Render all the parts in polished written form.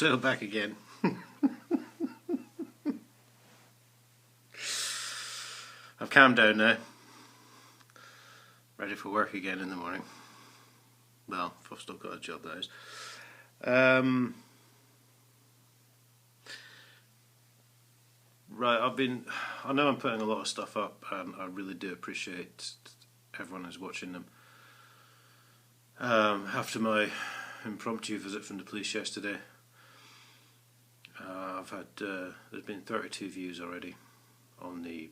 So back again. I've calmed down now. Ready for work again in the morning. Well, if I've still got a job, that is. Right, I know I'm putting a lot of stuff up, and I really do appreciate everyone who's watching them. After my impromptu visit from the police yesterday, I've had there's been 32 views already on the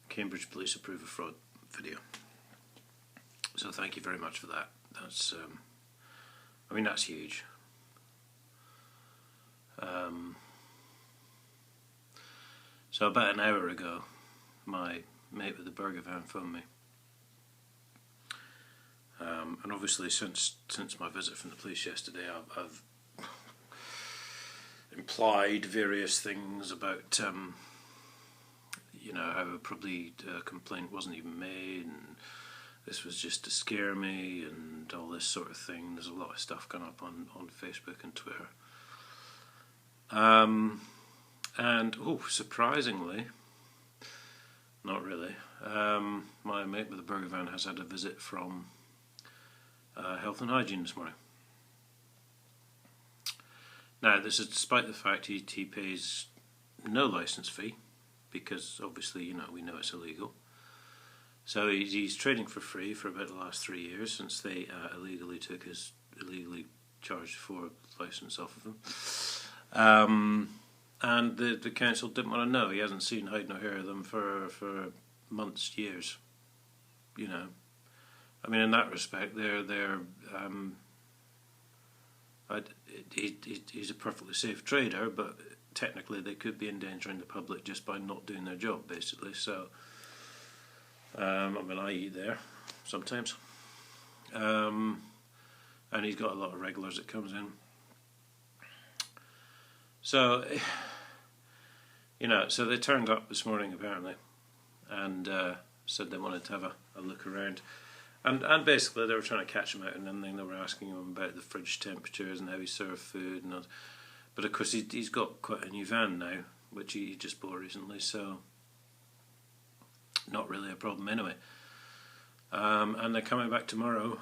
Cambridge Police Approve of Fraud video. So thank you very much for that. That's that's huge. So about an hour ago, my mate with the burger van phoned me. And obviously since my visit from the police yesterday, I've implied various things about how probably a complaint wasn't even made, and this was just to scare me, and all this sort of thing. There's a lot of stuff going up on Facebook and Twitter. And surprisingly, not really, my mate with the burger van has had a visit from Health and Hygiene this morning. Now, this is despite the fact he pays no licence fee, because obviously, we know it's illegal. So he's trading for free for about the last 3 years, since they illegally took his illegally charged for licence off of him. And the council didn't want to know. He hasn't seen hide nor hair of them for months, years. In that respect, he's a perfectly safe trader, but technically they could be endangering the public just by not doing their job, basically. So, I eat there sometimes, and he's got a lot of regulars that comes in. So, so they turned up this morning apparently, and said they wanted to have a look around. And basically they were trying to catch him out and everything. They were asking him about the fridge temperatures and how he served food and all. But of course he's got quite a new van now, which he just bought recently, so not really a problem anyway. And they're coming back tomorrow,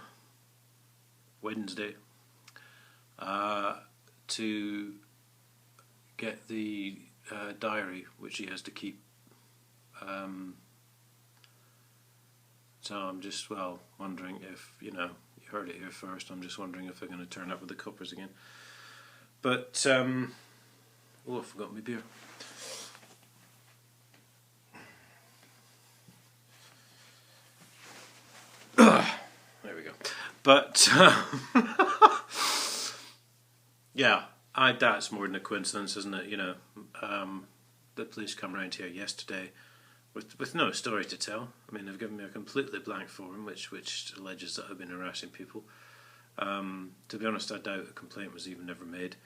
Wednesday, to get the diary which he has to keep. So I'm just, wondering if, you heard it here first, I'm just wondering if they're going to turn up with the coppers again. But, I forgot my beer. There we go. But, yeah, that's more than a coincidence, isn't it? The police come round here yesterday with no story to tell. They've given me a completely blank form which alleges that I've been harassing people. To be honest, I doubt a complaint was even ever made.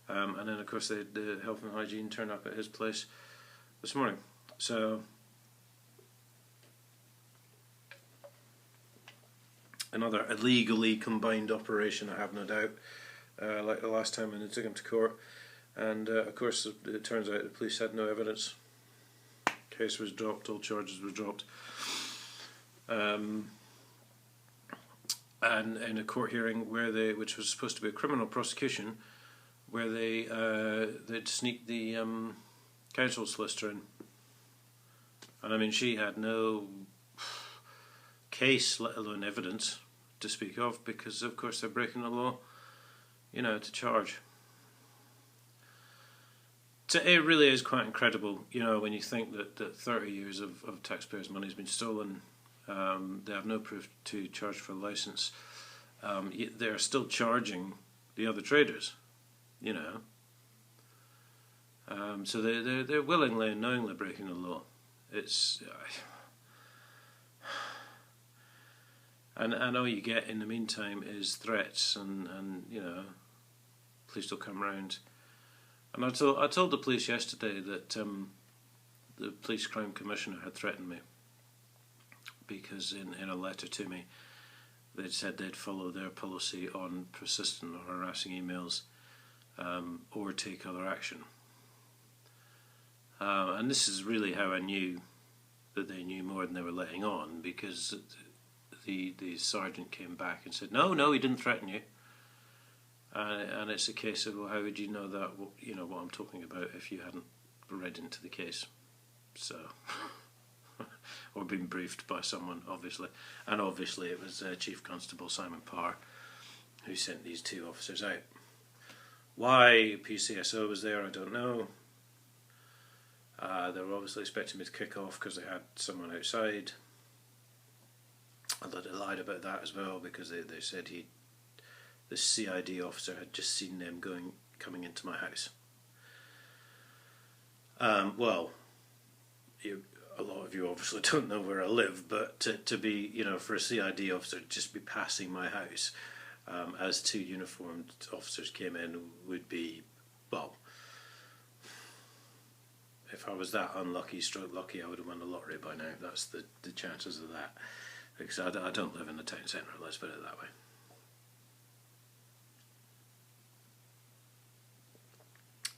And then of course the Health and Hygiene turned up at his place this morning. So another illegally combined operation, I have no doubt, like the last time when they took him to court. And of course it turns out the police had no evidence. Case was dropped, all charges were dropped. And in a court hearing which was supposed to be a criminal prosecution, where they'd sneaked the council solicitor in. And she had no case, let alone evidence, to speak of, because of course they're breaking the law, to charge. So it really is quite incredible, when you think that 30 years of taxpayers' money has been stolen. They have no proof to charge for a licence. Yet they're still charging the other traders, So they're willingly and knowingly breaking the law. It's and all you get in the meantime is threats and police will come round. And I told the police yesterday that the police crime commissioner had threatened me, because in a letter to me they'd said they'd follow their policy on persistent or harassing emails or take other action. And this is really how I knew that they knew more than they were letting on, because the sergeant came back and said, no, he didn't threaten you. And it's a case of, well, how would you know that, you know, what I'm talking about if you hadn't read into the case? So, or been briefed by someone, obviously. And obviously it was Chief Constable Simon Parr who sent these two officers out. Why PCSO was there, I don't know. They were obviously expecting me to kick off because they had someone outside. Although they lied about that as well, because they said the CID officer had just seen them coming into my house. Well, a lot of you obviously don't know where I live, but to be, you know, for a CID officer to just be passing my house as two uniformed officers came in would be, well, if I was that unlucky, stroke lucky, I would have won the lottery by now. That's the chances of that. Because I don't live in the town centre, let's put it that way.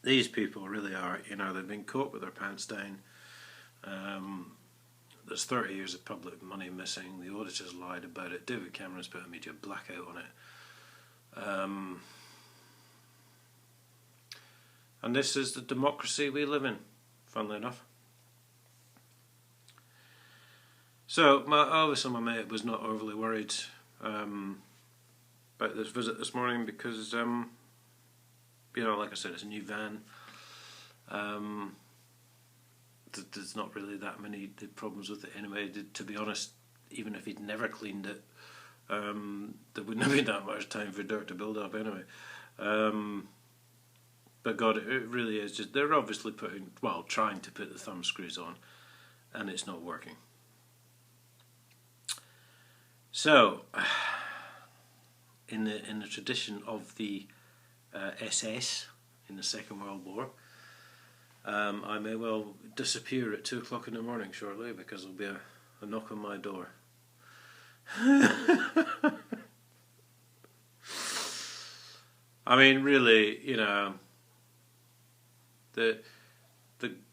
These people really are, you know, they've been caught with their pants down. There's 30 years of public money missing. The auditors lied about it. David Cameron's put a media blackout on it. And this is the democracy we live in, funnily enough. So, obviously my mate was not overly worried about this visit this morning because, you know, like I said, it's a new van. There's not really that many problems with it anyway. To be honest, even if he'd never cleaned it, there wouldn't have been that much time for dirt to build up anyway. But God, it really is just, they're obviously trying to put the thumb screws on, and it's not working. So, in the tradition of the SS in the Second World War, I may well disappear at 2 o'clock in the morning shortly, because there'll be a knock on my door. I mean, really, you know, the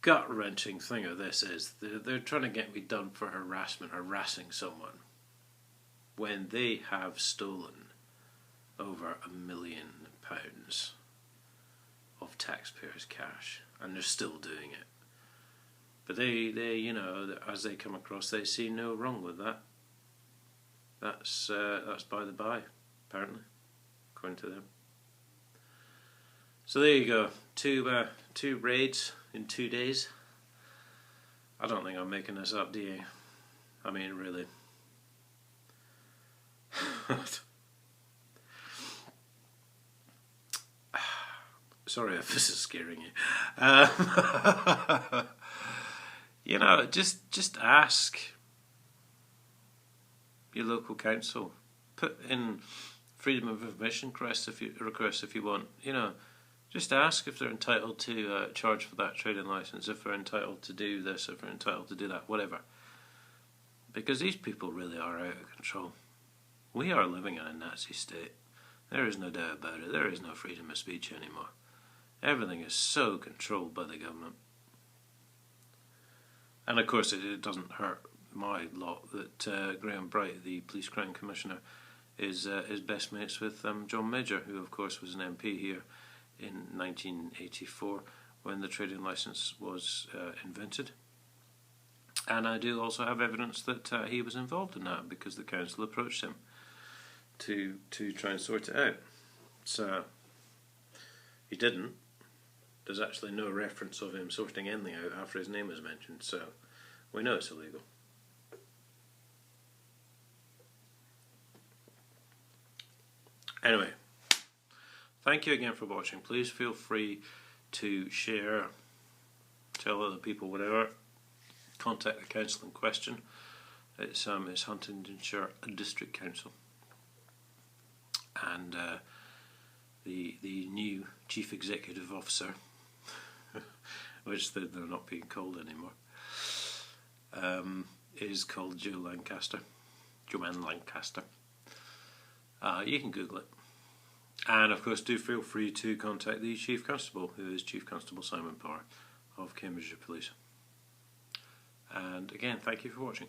gut-wrenching thing of this is they're trying to get me done for harassing someone, when they have stolen over £1 million of taxpayers' cash, and they're still doing it. But they, you know, as they come across, they see no wrong with that. That's by the by, apparently, according to them. So there you go, two raids in 2 days. I don't think I'm making this up, do you? I mean, really. Sorry if this is scaring you. You know, just ask your local council. Put in freedom of information requests if you want. You know, just ask if they're entitled to charge for that trading license, if they're entitled to do this, if they're entitled to do that, whatever. Because these people really are out of control. We are living in a Nazi state. There is no doubt about it. There is no freedom of speech anymore. Everything is so controlled by the government. And of course it doesn't hurt my lot that Graham Bright, the Police Crime Commissioner, is best mates with John Major, who of course was an MP here in 1984 when the trading licence was invented. And I do also have evidence that he was involved in that, because the council approached him to try and sort it out. So he didn't. There's actually no reference of him sorting anything out after his name was mentioned, so we know it's illegal. Anyway, thank you again for watching. Please feel free to share, tell other people, whatever. Contact the council in question. It's Huntingdonshire District Council, and the new chief executive officer, which they're not being called anymore, is called Joanne Lancaster. You can Google it. And of course, do feel free to contact the Chief Constable, who is Chief Constable Simon Parr of Cambridgeshire Police. And again, thank you for watching.